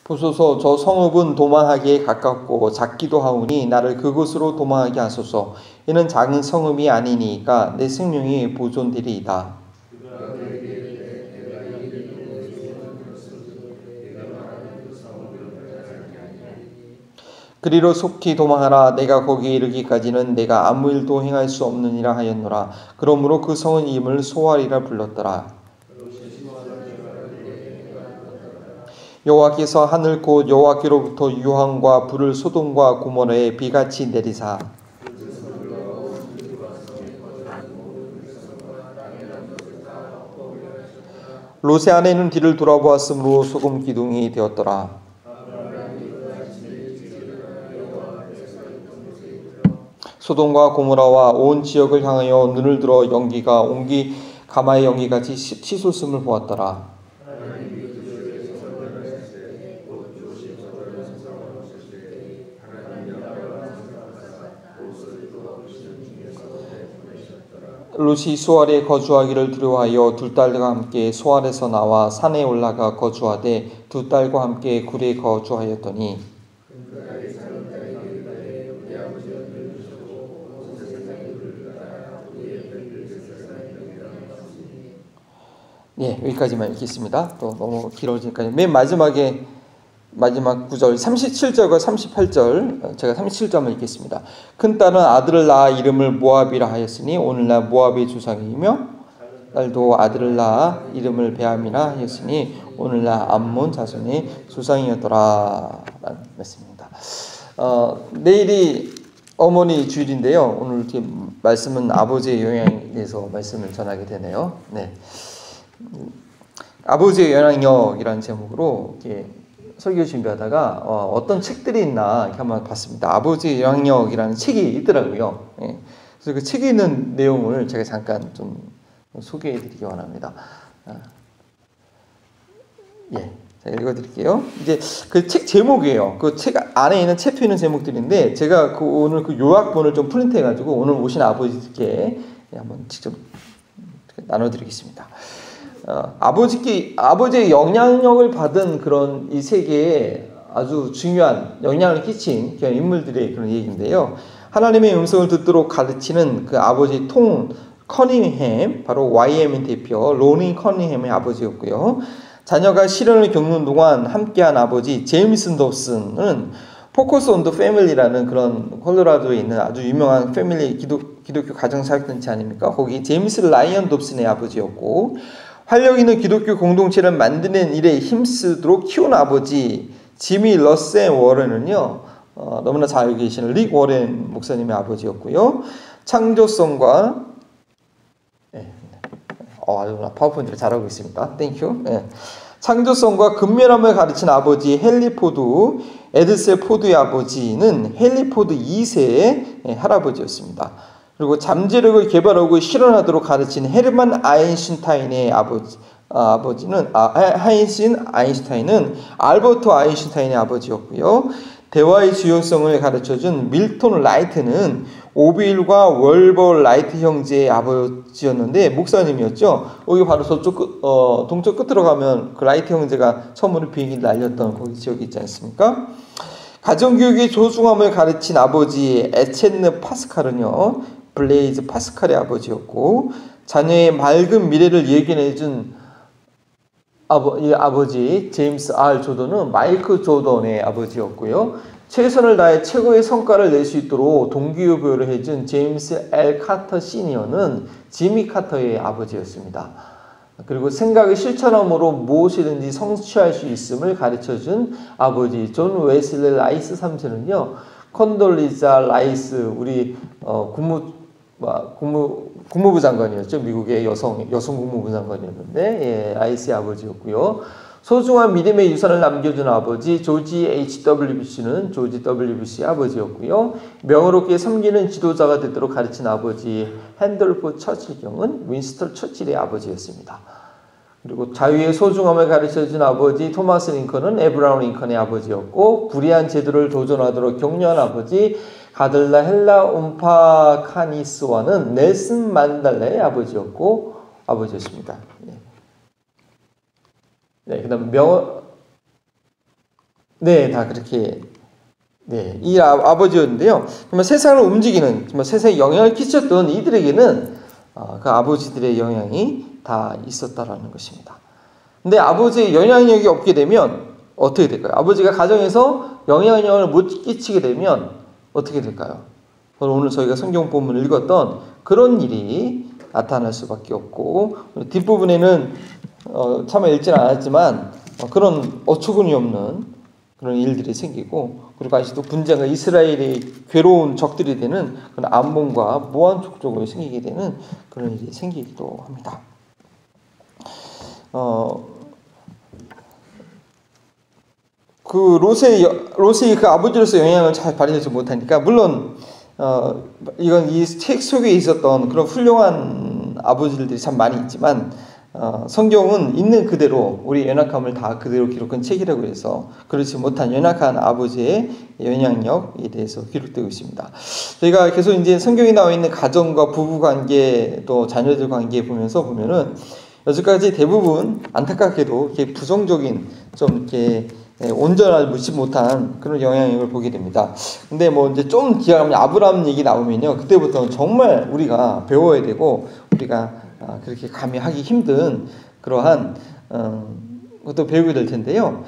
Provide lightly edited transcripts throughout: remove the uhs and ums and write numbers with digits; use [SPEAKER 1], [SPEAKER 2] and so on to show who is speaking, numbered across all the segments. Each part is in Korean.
[SPEAKER 1] 보소서, 저 성읍은 도망하기에 가깝고 작기도 하오니 나를 그곳으로 도망하게 하소서. 이는 작은 성읍이 아니니까 내 생명이 보존되리이다. 그리로 속히 도망하라. 내가 거기에 이르기까지는 내가 아무 일도 행할 수 없느니라 하였노라. 그러므로 그 성은 이름을 소알이라 불렀더라. 여호와께서 하늘 곧 여호와께로부터 유황과 불을 소돔과 고모라에 비같이 내리사 롯의 아내는 뒤를 돌아보았으므로 소금 기둥이 되었더라. 소돔과 고모라와 온 지역을 향하여 눈을 들어 연기가 옹기 가마의 연기같이 치솟음을 보았더라. 롯이 소알에 거주하기를 두려워하여 두 딸과 함께 소알에서 나와 산에 올라가 거주하되 두 딸과 함께 굴에 거주하였더니 여기까지만 읽겠습니다. 또 너무 길어지니까요. 맨 마지막 구절 37절과 38절 제가 37절만 읽겠습니다. 큰 딸은 아들을 낳아 이름을 모압이라 하였으니 오늘날 모압의 조상이며 딸도 아들을 낳아 이름을 베암이라 하였으니 오늘날 암몬 자손의 조상이었더라 라는 말씀입니다. 내일이 어머니 주일인데요. 오늘 이렇게 말씀은 아버지의 영향에 대해서 말씀을 전하게 되네요. 아버지의 영향력이라는 제목으로 이렇게 설교 준비하다가 어떤 책들이 있나 이렇게 한번 봤습니다. 아버지의 영향력이라는 책이 있더라고요. 그래서 그 책에 있는 내용을 제가 잠깐 좀 소개해드리기 원합니다. 제가 읽어드릴게요. 이제 그 책 제목이에요. 그 책 안에 있는 챕터에 있는 제목들인데 제가 오늘 그 요약본을 좀 프린트해가지고 오늘 오신 아버지께 한번 직접 나눠드리겠습니다. 아버지의 영향력을 받은 그런 이 세계에 아주 중요한 영향을 끼친 그런 인물들의 그런 얘기인데요. 하나님의 음성을 듣도록 가르치는 그 아버지 톰 커닝햄, 바로 YM의 대표 로니 커닝햄의 아버지였고요. 자녀가 시련을 겪는 동안 함께한 아버지 제임스 dobson은 포커스 온 더 패밀리라는 그런 콜로라도에 있는 아주 유명한 패밀리 기독교 가정사역단체 아닙니까? 거기 제임스 라이언 dobson의 아버지였고, 활력 있는 기독교 공동체를 만드는 일에 힘쓰도록 키운 아버지 지미 러셀 워렌은요, 너무나 잘 알고 계시는 릭 워렌 목사님의 아버지였고요. 창조성과 파워포인트를 잘하고 있습니다. 땡큐. 창조성과 근면함을 가르친 아버지 헨리 포드, 에드셀 포드의 아버지는 헨리 포드 2세의 할아버지였습니다. 그리고 잠재력을 개발하고 실현하도록 가르친 헤르만 아인슈타인의 아인슈타인은 알버트 아인슈타인의 아버지였고요. 대화의 중요성을 가르쳐준 밀턴 라이트는 오빌과 월버 라이트 형제의 아버지였는데 목사님이었죠. 여기 바로 저쪽 동쪽 끝으로 가면 그 라이트 형제가 처음으로 비행기를 날렸던 거기 지역이 있지 않습니까? 가정교육의 소중함을 가르친 아버지 에첸느 파스칼은요, 블레이즈 파스칼의 아버지였고, 자녀의 맑은 미래를 예견해준 아버지 제임스 R 조던은 마이클 조던의 아버지였고요. 최선을 다해 최고의 성과를 낼 수 있도록 동기부여를 해준 제임스 L 카터 시니어는 지미 카터의 아버지였습니다. 그리고 생각의 실천함으로 무엇이든지 성취할 수 있음을 가르쳐준 아버지 존 웨슬리 라이스 3세는요, 컨돌리자 라이스 우리 국무부 장관이었죠. 미국의 여성 국무부 장관이었는데 라이스의 아버지였고요. 소중한 믿음의 유산을 남겨준 아버지 조지 H.W. 부시는 조지 W. 부시의 아버지였고요. 명예롭게 섬기는 지도자가 되도록 가르친 아버지 핸들프 처칠 경은 윈스턴 처칠의 아버지였습니다. 그리고 자유의 소중함을 가르쳐준 아버지 토마스 링컨은 에브라함 링컨의 아버지였고, 불의한 제도를 도전하도록 격려한 아버지 가들라 헬라 움파카니스와는 넬슨 만달라의 아버지였습니다. 그 다음 네, 다 그렇게 네, 이 아버지였는데요. 정말 세상을 움직이는 정말 세상에 영향을 끼쳤던 이들에게는 그 아버지들의 영향이 다 있었다라는 것입니다. 근데 아버지의 영향력이 없게 되면 어떻게 될까요? 아버지가 가정에서 영향력을 못 끼치게 되면 어떻게 될까요? 오늘 저희가 성경 본문을 읽었던 그런 일이 나타날 수밖에 없고 뒷부분에는 차마 읽지는 않았지만 그런 어처구니 없는 그런 일들이 생기고 그리고 아직도 분쟁과 이스라엘의 괴로운 적들이 되는 그런 암몬과 모한 족속으로 생기게 되는 그런 일이 생기기도 합니다. 그 롯의 그 아버지로서 영향을 잘 발휘하지 못하니까 물론 이건 이 책 속에 있었던 그런 훌륭한 아버지들이 참 많이 있지만 성경은 있는 그대로 우리 연약함을 다 그대로 기록한 책이라고 해서 그렇지 못한 연약한 아버지의 영향력에 대해서 기록되고 있습니다. 저희가 계속 이제 성경에 나와 있는 가정과 부부 관계 또 자녀들 관계 보면서 보면은 여기까지 대부분 안타깝게도 이렇게 부정적인 좀 이렇게 온전하지 못한 그런 영향력을 보게 됩니다. 근데 뭐 이제 좀 기억하면 아브라함 얘기 나오면요, 그때부터는 정말 우리가 배워야 되고 우리가 그렇게 감히 하기 힘든 그러한 것도 배우게 될 텐데요.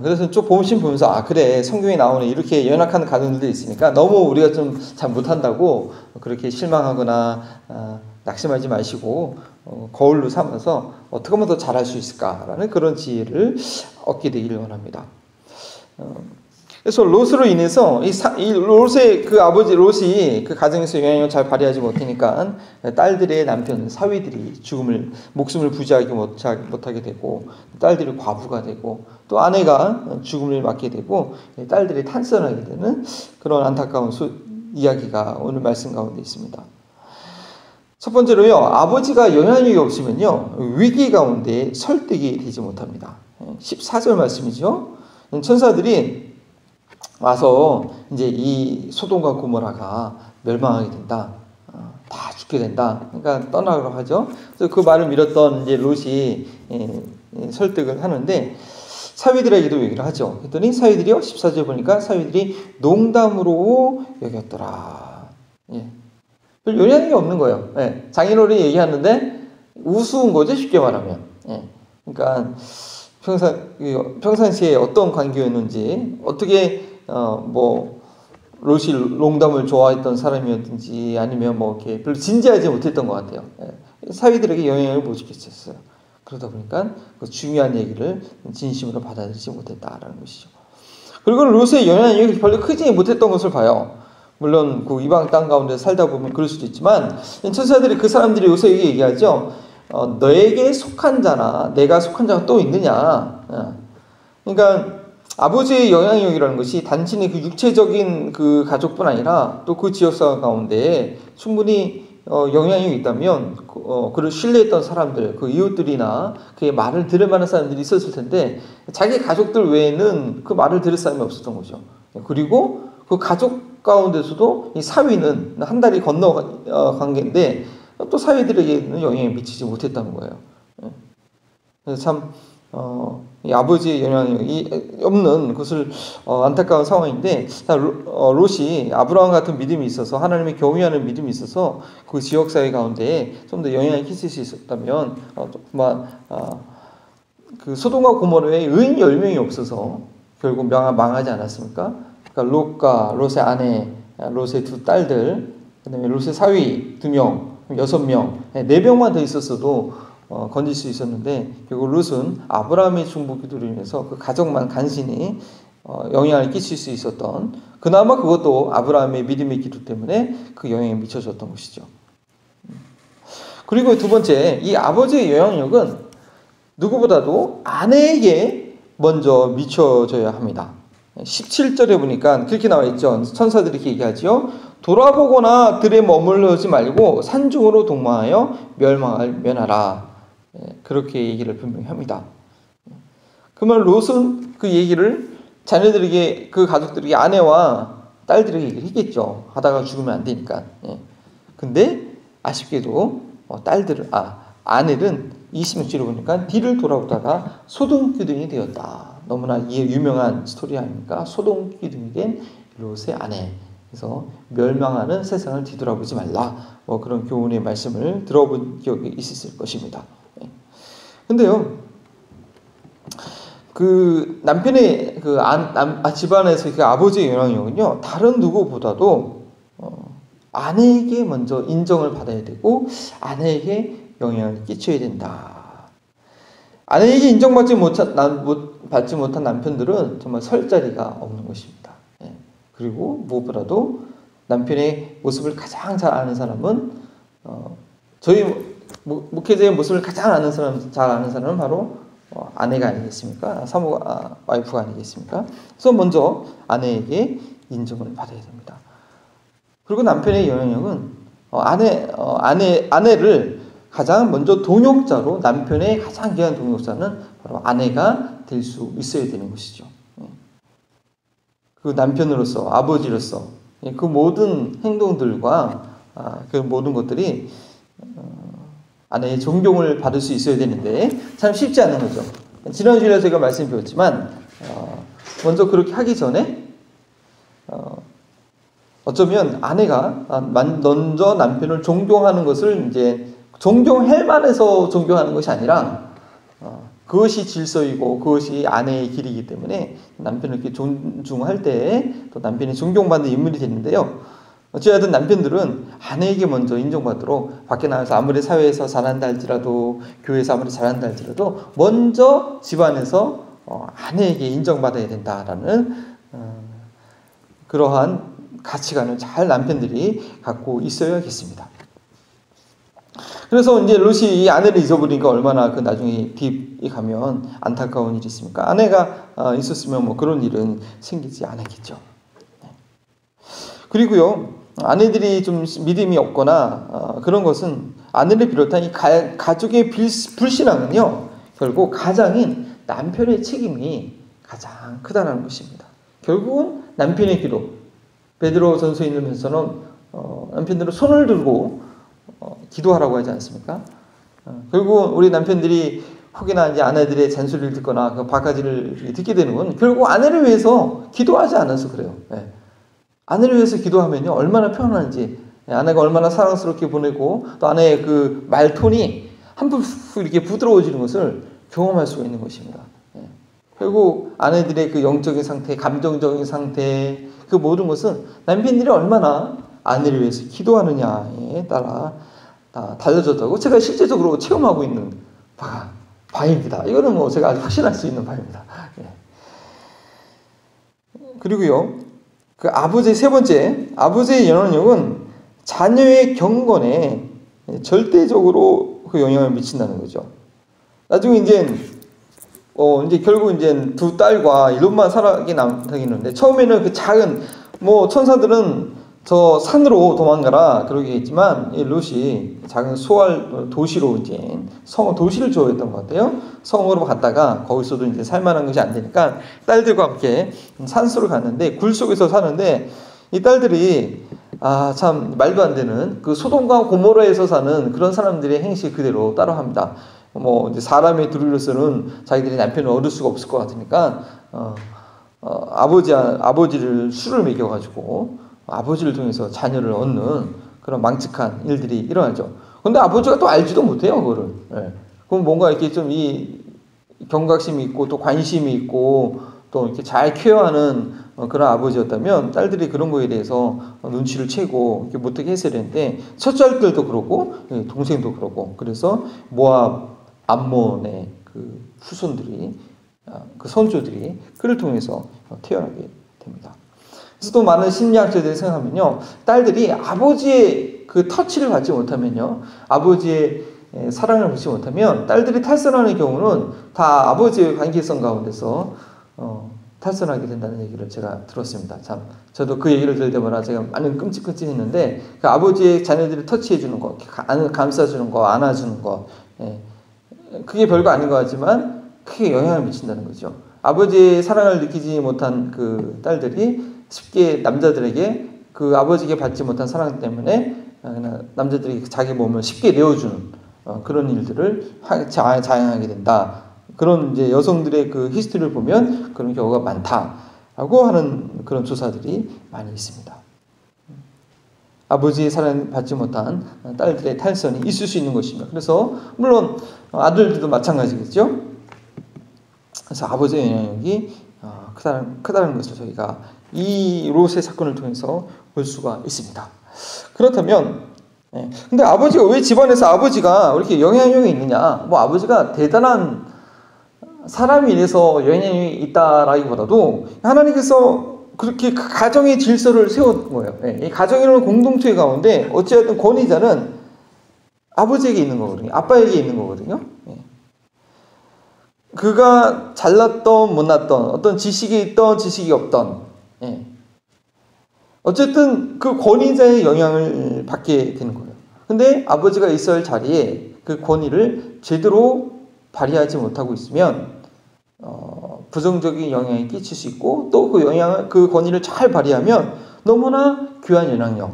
[SPEAKER 1] 그래서 좀 보면서 그래 성경에 나오는 이렇게 연약한 가정들도 있으니까 너무 우리가 좀 잘 못한다고 그렇게 실망하거나 낙심하지 마시고 거울로 삼아서 어떻게 하면 더 잘할 수 있을까라는 그런 지혜를 얻게 되기를 원합니다. 그래서 롯으로 인해서 이 롯의 그 아버지 롯이 그 가정에서 영향력을 잘 발휘하지 못하니까 딸들의 남편 사위들이 목숨을 부지하게 못하게 되고 딸들이 과부가 되고 또 아내가 죽음을 맞게 되고 딸들이 탄선하게 되는 그런 안타까운 이야기가 오늘 말씀 가운데 있습니다. 첫 번째로요, 아버지가 영향력이 없으면요 위기 가운데 설득이 되지 못합니다. 14절 말씀이죠. 천사들이 와서 이제 이 소돔과 고모라가 멸망하게 된다, 다 죽게 된다. 그러니까 떠나라고 하죠. 그래서 그 말을 밀었던 이제 롯이 설득을 하는데 사위들에게도 얘기를 하죠. 그랬더니 사위들이요, 14절 보니까 사위들이 농담으로 여겼더라. 별 영향이 없는 거예요. 장인어른이 얘기하는데 우스운 거죠, 쉽게 말하면. 그러니까 평상시에 어떤 관계였는지, 어떻게 롯이 농담을 좋아했던 사람이었든지 아니면 이렇게 별로 진지하지 못했던 것 같아요. 사위들에게 영향을 못 주겠었어요. 그러다 보니까 그 중요한 얘기를 진심으로 받아들이지 못했다라는 것이죠. 그리고 롯의 영향력이 별로 크지 못했던 것을 봐요. 물론 그 이방 땅 가운데 살다 보면 그럴 수도 있지만 천사들이 그 사람들이 요새 얘기하죠. 너에게 속한 자나 내가 속한 자가 또 있느냐. 그러니까 아버지의 영향력이라는 것이 단순히 그 육체적인 그 가족뿐 아니라 또 그 지역사 가운데 충분히 영향력이 있다면 그를 신뢰했던 사람들, 그 이웃들이나 그의 말을 들을 만한 사람들이 있었을 텐데 자기 가족들 외에는 그 말을 들을 사람이 없었던 거죠. 그리고 그 가족 가운데서도 이 사위는 한 달이 건너 관계인데 또 사위들에게는 영향을 미치지 못했다는 거예요. 그래서 참 이 아버지의 영향이 없는 것을 안타까운 상황인데 롯이 아브라함 같은 믿음이 있어서 하나님의 경외하는 믿음이 있어서 그 지역사회 가운데 좀 더 영향을 끼칠 수 있었다면 그 소돔과 고모라에 의인 10명이 없어서 결국 망하지 않았습니까? 그러니까 롯과 롯의 아내, 롯의 두 딸들, 그다음에 롯의 사위 2명, 6명, 4명만 더 있었어도 건질 수 있었는데 결국 롯은 아브라함의 중보 기도로 인해서 그 가족만 간신히 영향을 끼칠 수 있었던, 그나마 그것도 아브라함의 믿음의 기도 때문에 그 영향이 미쳐졌던 것이죠. 그리고 두 번째, 이 아버지의 영향력은 누구보다도 아내에게 먼저 미쳐져야 합니다. 17절에 보니까 그렇게 나와 있죠. 천사들이 이렇게 얘기하죠. 돌아보거나 들에 머물러지 말고 산중으로 동망하여 면하라. 그렇게 얘기를 분명히 합니다. 그러면 롯은 그 얘기를 자녀들에게, 그 가족들에게, 아내와 딸들에게 얘기를 했겠죠. 하다가 죽으면 안 되니까. 근데 아쉽게도 아내는 26절에 보니까 뒤를 돌아보다가 소돔 기둥이 되었다. 너무나 유명한 스토리 아닙니까? 소돔기둥이 된 롯의 아내. 그래서 멸망하는 세상을 뒤돌아보지 말라. 뭐 그런 교훈의 말씀을 들어본 기억이 있으실 것입니다. 근데요, 그 남편의 집안에서 그 아버지의 영향력은요, 다른 누구보다도 아내에게 먼저 인정을 받아야 되고 아내에게 영향을 끼쳐야 된다. 아내에게 인정받지 못한 남편들은 정말 설 자리가 없는 것입니다. 그리고 무엇보다도 남편의 모습을 가장 잘 아는 사람은 저희 목회자의 모습을 가장 잘 아는 사람은 바로 아내가 아니겠습니까? 와이프가 아니겠습니까? 그래서 먼저 아내에게 인정을 받아야 됩니다. 그리고 남편의 영향력은 아내를 가장 먼저 동역자로, 남편의 가장 귀한 동역자는 바로 아내가 될 수 있어야 되는 것이죠. 그 남편으로서, 아버지로서 그 모든 행동들과 그 모든 것들이 아내의 존경을 받을 수 있어야 되는데 참 쉽지 않은 거죠. 지난 주일에 제가 말씀드렸지만 먼저 그렇게 하기 전에 어쩌면 아내가 먼저 남편을 존경하는 것을 이제 존경할 만해서 존경하는 것이 아니라 그것이 질서이고 그것이 아내의 길이기 때문에 남편을 이렇게 존중할 때 또 남편이 존경받는 인물이 되는데요. 어찌하든 남편들은 아내에게 먼저 인정받도록 밖에 나가서 아무리 사회에서 잘한다 할지라도 교회에서 아무리 잘한다 할지라도 먼저 집안에서 아내에게 인정받아야 된다라는 그러한 가치관을 잘 남편들이 갖고 있어야겠습니다. 그래서 이제 롯이 이 아내를 잊어버리니까 얼마나 그 나중에 뒤에 가면 안타까운 일이 있습니까? 아내가 있었으면 뭐 그런 일은 생기지 않았겠죠. 그리고요, 아내들이 좀 믿음이 없거나 그런 것은 아내를 비롯한 이 가족의 불신앙은요, 결국 가장인 남편의 책임이 가장 크다는 것입니다. 결국은 남편의 기도, 베드로 전서에 있는 면서는 남편들은 손을 들고 기도하라고 하지 않습니까? 결국 우리 남편들이 혹여나 이제 아내들의 잔소리를 듣거나 그 바가지를 듣게 되는 건 결국 아내를 위해서 기도하지 않아서 그래요. 아내를 위해서 기도하면요 얼마나 편안한지, 아내가 얼마나 사랑스럽게 보내고 또 아내의 그 말톤이 한풀 이렇게 부드러워지는 것을 경험할 수가 있는 것입니다. 결국 아내들의 그 영적인 상태, 감정적인 상태, 그 모든 것은 남편들이 얼마나 아내를 위해서 기도하느냐에 따라 달라졌다고 제가 실제적으로 체험하고 있는 바입니다. 이거는 뭐 제가 아주 확신할 수 있는 바입니다. 그리고요, 그 아버지의 세 번째, 아버지의 영향력은 자녀의 경건에 절대적으로 그 영향을 미친다는 거죠. 나중에 이제 결국 이제 두 딸과 이것만 살아게 남기는데 처음에는 그 작은 천사들은 저 산으로 도망가라 그러겠지만 이 롯이 작은 소알 도시로 이제 도시를 좋아했던 것 같아요. 성으로 갔다가 거기서도 이제 살만한 것이 안 되니까 딸들과 함께 산속으로 갔는데 굴 속에서 사는데 이 딸들이 참 말도 안 되는 그 소돔과 고모라에서 사는 그런 사람들의 행실 그대로 따라합니다. 이제 사람의 둘이로서는 자기들이 남편을 얻을 수가 없을 것 같으니까 아버지를 술을 먹여가지고 아버지를 통해서 자녀를 얻는 그런 망측한 일들이 일어나죠. 근데 아버지가 또 알지도 못해요, 그거를. 그럼 뭔가 이렇게 좀 이 경각심이 있고 또 관심이 있고 또 이렇게 잘 케어하는 그런 아버지였다면 딸들이 그런 거에 대해서 눈치를 채고 이렇게 못하게 했어야 되는데 첫째 아들도 그렇고 동생도 그렇고 그래서 모압, 암몬의 그 후손들이 그 선조들이 그를 통해서 태어나게 됩니다. 그래서 또 많은 심리학자들이 생각하면요, 딸들이 아버지의 그 터치를 받지 못하면요, 아버지의 사랑을 받지 못하면 딸들이 탈선하는 경우는 다 아버지의 관계성 가운데서 탈선하게 된다는 얘기를 제가 들었습니다. 참 저도 그 얘기를 들을 때마다 제가 많이 끔찍했는데 그 아버지의 자녀들이 터치해 주는 거, 감싸주는 거, 안아주는 거, 그게 별거 아닌 것 같지만 크게 영향을 미친다는 거죠. 아버지의 사랑을 느끼지 못한 그 딸들이 쉽게 남자들에게 그 아버지에게 받지 못한 사랑 때문에 남자들이 자기 몸을 쉽게 내어주는 그런 일들을 자행하게 된다. 그런 이제 여성들의 그 히스토리를 보면 그런 경우가 많다라고 하는 그런 조사들이 많이 있습니다. 아버지의 사랑을 받지 못한 딸들의 탈선이 있을 수 있는 것입니다. 그래서 물론 아들들도 마찬가지겠죠. 그래서 아버지의 영향력이 크다는 것을 저희가 이 롯의 사건을 통해서 볼 수가 있습니다. 그렇다면, 근데 아버지가 왜 집안에서 아버지가 이렇게 영향력이 있느냐? 뭐 아버지가 대단한 사람이 이래서 영향력이 있다라기보다도 하나님께서 그렇게 가정의 질서를 세운 거예요. 이 가정이라는 공동체 가운데 어찌됐든 권위자는 아버지에게 있는 거거든요. 아빠에게 있는 거거든요. 그가 잘났던 못났던 어떤 지식이 있던 지식이 없던 어쨌든 그 권위자의 영향을 받게 되는 거예요. 근데 아버지가 있어야 할 자리에 그 권위를 제대로 발휘하지 못하고 있으면 부정적인 영향이 끼칠 수 있고 또 그 권위를 잘 발휘하면 너무나 귀한 영향력.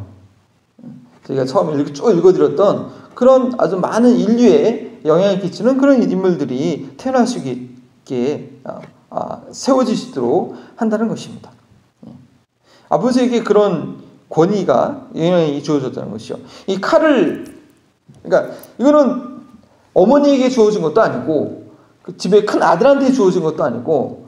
[SPEAKER 1] 저희가 처음에 쭉 읽어드렸던 그런 아주 많은 인류에 영향을 끼치는 그런 인물들이 태어날 수 있게 세워질 수 있도록 한다는 것입니다. 아버지에게 그런 권위가 영향이 주어졌다는 것이죠. 이 칼을, 그러니까 이거는 어머니에게 주어진 것도 아니고 그 집에 큰 아들한테 주어진 것도 아니고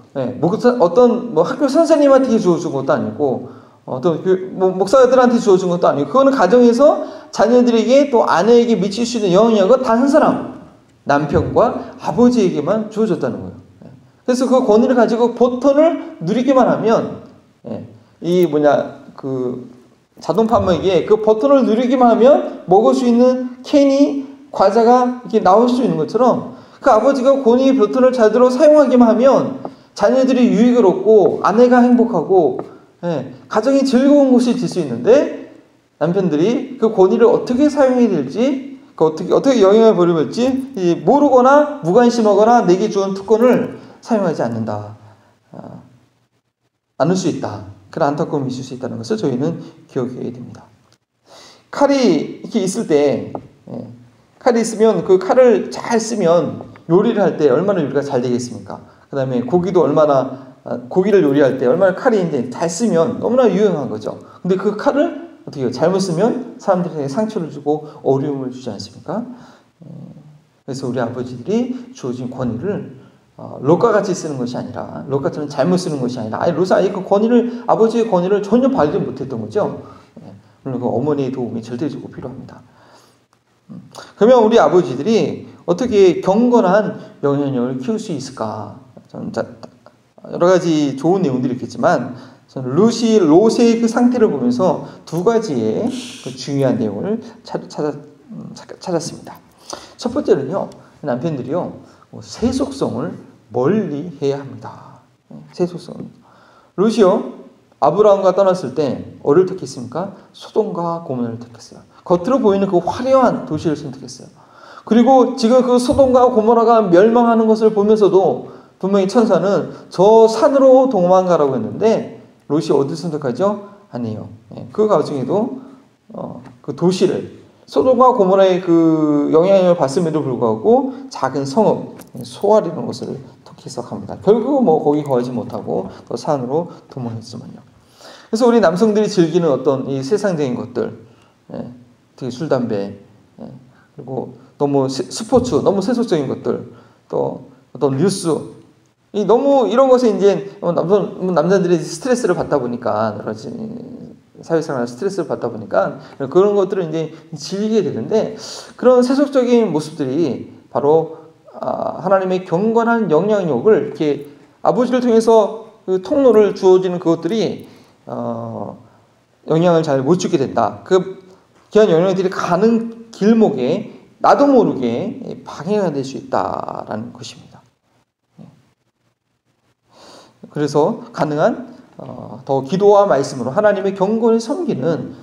[SPEAKER 1] 어떤 학교 선생님한테 주어진 것도 아니고 어떤 목사들한테 주어진 것도 아니고 그거는 가정에서 자녀들에게 또 아내에게 미칠 수 있는 영향력은 단 한 사람 남편과 아버지에게만 주어졌다는 거예요. 그래서 그 권위를 가지고 버튼을 누리기만 하면 그 자동 판매기에 그 버튼을 누르기만 하면 먹을 수 있는 캔이 과자가 이렇게 나올 수 있는 것처럼 그 아버지가 권위의 버튼을 제대로 사용하기만 하면 자녀들이 유익을 얻고 아내가 행복하고 가정이 즐거운 곳이 될 수 있는데 남편들이 그 권위를 어떻게 사용해야 될지 어떻게 영향을 벌일지 모르거나 무관심하거나 내게 주은 특권을 사용하지 않을 수 있다. 그런 안타까움이 있을 수 있다는 것을 저희는 기억해야 됩니다. 칼이 이렇게 있을 때 칼이 있으면 그 칼을 잘 쓰면 요리를 할 때 얼마나 요리가 잘 되겠습니까? 그 다음에 고기를 요리할 때 얼마나 칼이 있는데 잘 쓰면 너무나 유용한 거죠. 근데 그 칼을 어떻게 해요? 잘못 쓰면 사람들에게 상처를 주고 어려움을 주지 않습니까? 그래서 우리 아버지들이 주어진 권위를 롯과 같이 쓰는 것이 아니라 롯같은 잘못 쓰는 것이 아니라 롯은 아예 아버지의 권위를 전혀 발휘 못했던 거죠. 물론 그 어머니의 도움이 절대적으로 필요합니다. 그러면 우리 아버지들이 어떻게 경건한 영향력을 키울 수 있을까? 저는 여러 가지 좋은 내용들이 있겠지만 저는 롯의 그 상태를 보면서 두 가지의 그 중요한 내용을 찾았습니다. 첫 번째는요, 남편들이요, 세속성을 멀리 해야 합니다. 세속성. 롯이요, 아브라함과 떠났을 때 어디를 택했습니까? 소돔과 고모라를 택했어요. 겉으로 보이는 그 화려한 도시를 선택했어요. 그리고 지금 그 소돔과 고모라가 멸망하는 것을 보면서도 분명히 천사는 저 산으로 도망가라고 했는데 롯이 어디를 선택하죠? 아니에요. 그 과정에도 그 도시를 소돔과 고모라의 그 영향을 받음에도 불구하고 작은 성읍 소알이라는 것을 택해서 갑니다. 결국 거기 거하지 못하고 또 산으로 도망했지만요. 그래서 우리 남성들이 즐기는 어떤 이 세상적인 것들, 되게 술, 담배, 그리고 너무 스포츠, 너무 세속적인 것들, 또 어떤 뉴스, 너무 이런 것에 이제 남자들이 스트레스를 받다 보니까 여러 가지 사회생활 스트레스를 받다 보니까 그런 것들을 이제 즐기게 되는데 그런 세속적인 모습들이 바로 하나님의 경건한 영향력을 이렇게 아버지를 통해서 그 통로를 주어지는 그것들이 영향을 잘 못 주게 된다. 그 귀한 영향들이 가는 길목에 나도 모르게 방해가 될 수 있다라는 것입니다. 그래서 가능한 더 기도와 말씀으로 하나님의 경건을 섬기는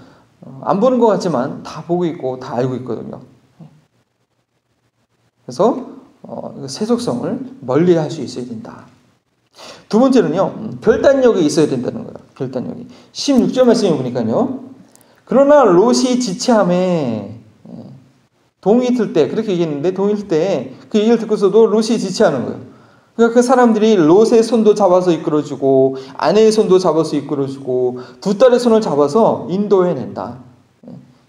[SPEAKER 1] 안 보는 것 같지만 다 보고 있고 다 알고 있거든요. 그래서 세속성을 멀리할 수 있어야 된다. 두 번째는요, 결단력이 있어야 된다는 거예요. 결단력이. 16절 말씀에 보니까요. 그러나 롯이 지체함에 동이 틀 때 그렇게 얘기했는데 동이 틀 때 그 얘기를 듣고서도 롯이 지체하는 거예요. 그러니까 그 사람들이 롯의 손도 잡아서 이끌어주고 아내의 손도 잡아서 이끌어주고 두 딸의 손을 잡아서 인도해낸다.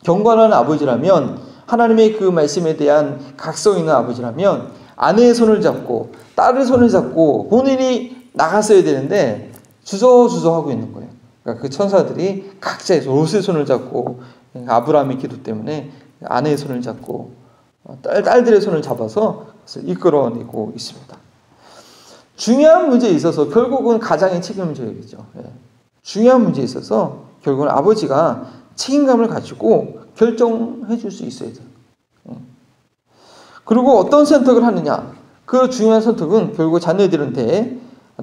[SPEAKER 1] 경건한 아버지라면, 하나님의 그 말씀에 대한 각성 있는 아버지라면 아내의 손을 잡고 딸의 손을 잡고 본인이 나갔어야 되는데 주저주저 하고 있는 거예요. 그러니까 그 천사들이 각자의 롯의 손을 잡고, 아브라함의 기도 때문에 아내의 손을 잡고 딸들의 손을 잡아서 그것을 이끌어내고 있습니다. 중요한 문제에 있어서 결국은 가장의 책임을 져야겠죠. 중요한 문제에 있어서 결국은 아버지가 책임감을 가지고 결정해 줄 수 있어야 돼요. 그리고 어떤 선택을 하느냐, 그 중요한 선택은 결국 자녀들한테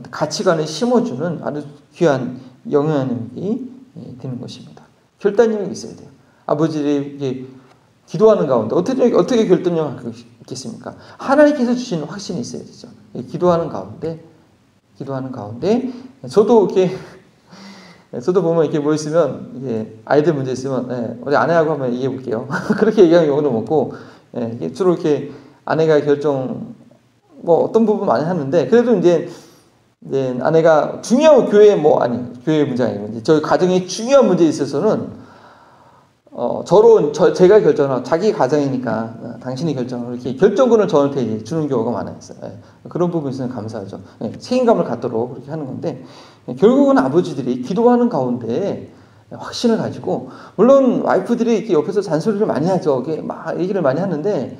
[SPEAKER 1] 가치관을 심어주는 아주 귀한 영향력이 되는 것입니다. 결단력이 있어야 돼요. 아버지들이 기도하는 가운데 어떻게 결단력을 갖고 있겠습니까? 하나님께서 주시는 확신이 있어야 되죠. 기도하는 가운데 저도 보면 이렇게 뭐 있으면, 이게 아이들 문제 있으면, 우리 아내하고 한번 얘기해 볼게요. 그렇게 얘기하는 경우도 많고, 이게 주로 이렇게 아내가 결정, 뭐 어떤 부분 많이 하는데, 그래도 이제 아내가 중요한 교회 문제 아니면, 저희 가정의 중요한 문제에 있어서는, 제가 결정하고, 자기 가정이니까, 당신이 결정을, 이렇게 결정권을 저한테 주는 경우가 많아요. 그런 부분에 있어서는 감사하죠. 책임감을 갖도록 그렇게 하는 건데, 결국은 아버지들이 기도하는 가운데 확신을 가지고, 물론 와이프들이 이렇게 옆에서 잔소리를 많이 하죠. 막 얘기를 많이 하는데,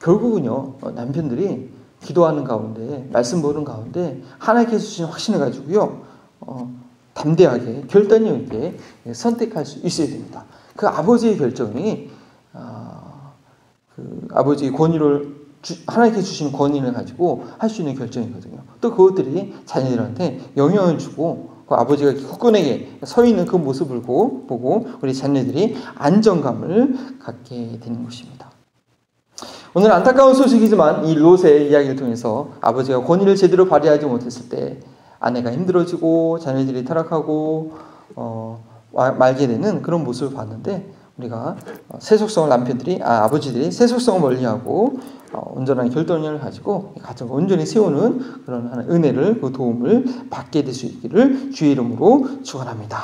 [SPEAKER 1] 결국은요, 남편들이 기도하는 가운데, 말씀 보는 가운데, 하나님께서 주신 확신을 가지고요, 담대하게, 결단력 있게 선택할 수 있어야 됩니다. 그 아버지의 결정이, 그 아버지의 권위를, 하나님께 주신 권위를 가지고 할 수 있는 결정이거든요. 또 그것들이 자녀들한테 영향을 주고, 그 아버지가 굳건하게 서 있는 그 모습을 보고 우리 자녀들이 안정감을 갖게 되는 것입니다. 오늘 안타까운 소식이지만 이 롯의 이야기를 통해서 아버지가 권위를 제대로 발휘하지 못했을 때 아내가 힘들어지고 자녀들이 타락하고 말게 되는 그런 모습을 봤는데, 우리가 세속성을 아버지들이 세속성을 멀리하고 온전한 결단력을 가지고 가정을 온전히 세우는 그런 하나의 은혜를, 그 도움을 받게 될 수 있기를 주의 이름으로 축원합니다.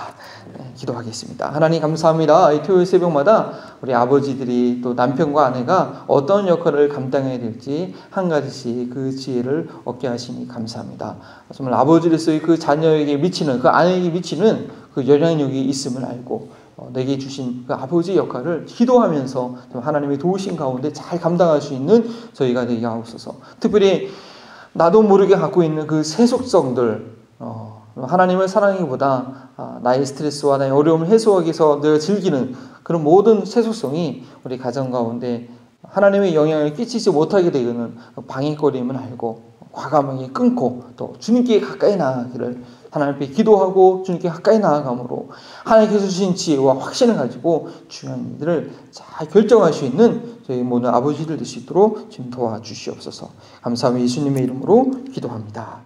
[SPEAKER 1] 기도하겠습니다. 하나님 감사합니다. 이 토요일 새벽마다 우리 아버지들이 또 남편과 아내가 어떤 역할을 감당해야 될지 한 가지씩 그 지혜를 얻게 하시니 감사합니다. 정말 아버지로서의 그 자녀에게 미치는, 그 아내에게 미치는 그 영향력이 있음을 알고 내게 주신 그 아버지 역할을 기도하면서 하나님의 도우신 가운데 잘 감당할 수 있는 저희가 되게 하옵소서. 특별히 나도 모르게 갖고 있는 그 세속성들, 하나님을 사랑하기보다 나의 스트레스와 나의 어려움을 해소하기 위해서 내가 즐기는 그런 모든 세속성이 우리 가정 가운데 하나님의 영향을 끼치지 못하게 되는 방해거림을 알고 과감하게 끊고 또 주님께 가까이 나아가기를 하나님께 기도하고 주님께 가까이 나아감으로 하나님께서 주신 지혜와 확신을 가지고 중요한 일들을 잘 결정할 수 있는 저희 모든 아버지들 될 수 있도록 지금 도와주시옵소서. 감사하며 예수님의 이름으로 기도합니다.